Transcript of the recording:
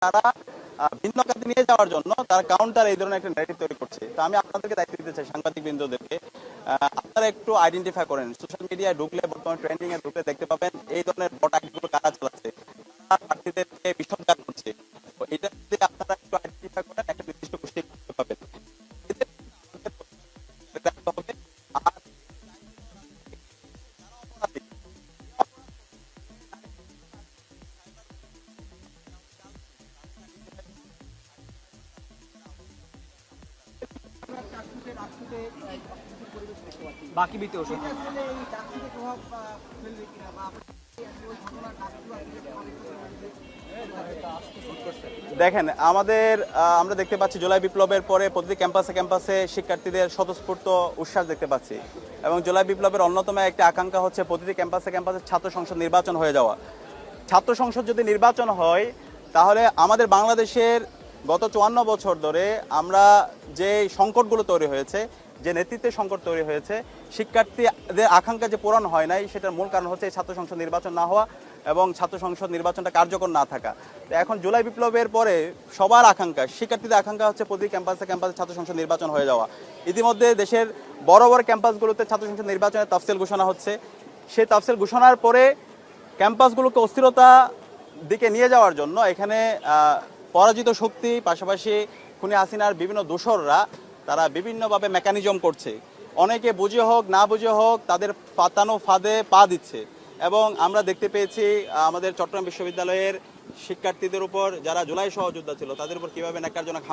তারা ভিন্ন খাতে নিয়ে যাওয়ার জন্য তারা কাউন্টার এই ধরনের একটা ন্যারেটিভ তৈরি করছে। তো আমি আপনাদেরকে দায়িত্ব দিতে চাই, সাংবাদিক বৃন্দদেরকে, আপনারা একটু আইডেন্টিফাই করেন। সোশ্যাল মিডিয়ায় ঢুকলে, বর্তমানে ট্রেন্ডিং এ ঢুকলে দেখতে পাবেন এই ধরনের বট আইডিগুলো কারা চালাচ্ছে, কারা প্রার্থীদেরকে বিসর্জন করছে। তো এটা যদি আপনারা একটু আইডেন্টিফাই করেন, একটা নির্দিষ্ট গোষ্ঠী করতে পাবেন। এদের রাখতে হবে। আর বাকি বিতে ওষুধ দেখেন, আমরা দেখতে পাচ্ছি জুলাই বিপ্লবের পরে প্রতিটি ক্যাম্পাসে ক্যাম্পাসে শিক্ষার্থীদের স্বতঃস্ফূর্ত উচ্ছ্বাস দেখতে পাচ্ছি। এবং জুলাই বিপ্লবের অন্যতম একটা আকাঙ্ক্ষা হচ্ছে প্রতিটি ক্যাম্পাসে ক্যাম্পাসে ছাত্র সংসদ নির্বাচন হয়ে যাওয়া। ছাত্র সংসদ যদি নির্বাচন হয়, তাহলে আমাদের বাংলাদেশের গত 54 বছর ধরে আমরা যে সংকটগুলো তৈরি হয়েছে, যে নেতৃত্বের সংকট তৈরি হয়েছে, শিক্ষার্থীদের আকাঙ্ক্ষা যে পূরণ হয় নাই, সেটার মূল কারণ হচ্ছে এই ছাত্র সংসদ নির্বাচন না হওয়া এবং ছাত্র সংসদ নির্বাচনটা কার্যকর না থাকা। তো এখন জুলাই বিপ্লবের পরে সবার আকাঙ্ক্ষা, শিক্ষার্থীদের আকাঙ্ক্ষা হচ্ছে প্রতি ক্যাম্পাসে ক্যাম্পাসে ছাত্র সংসদ নির্বাচন হয়ে যাওয়া। ইতিমধ্যে দেশের বড় বড় ক্যাম্পাসগুলোতে ছাত্র সংসদ নির্বাচনের তাফসিল ঘোষণা হচ্ছে। সেই তাফসিল ঘোষণার পরে ক্যাম্পাসগুলোকে অস্থিরতা দিকে নিয়ে যাওয়ার জন্য এখানে পরাজিত শক্তি, পাশাপাশি খুনি হাসিনার বিভিন্ন দোসররা তারা বিভিন্নভাবে মেকানিজম করছে। অনেকে বুঝে হোক না বুঝে হোক তাদের পাতানো ফাঁদে পা দিচ্ছে। এবং আমরা দেখতে পেয়েছি আমাদের চট্টগ্রাম বিশ্ববিদ্যালয়ের শিক্ষার্থীদের উপর, যারা জুলাই সহযোদ্ধা ছিল, তাদের উপর কীভাবে ন্যাক্কারজনক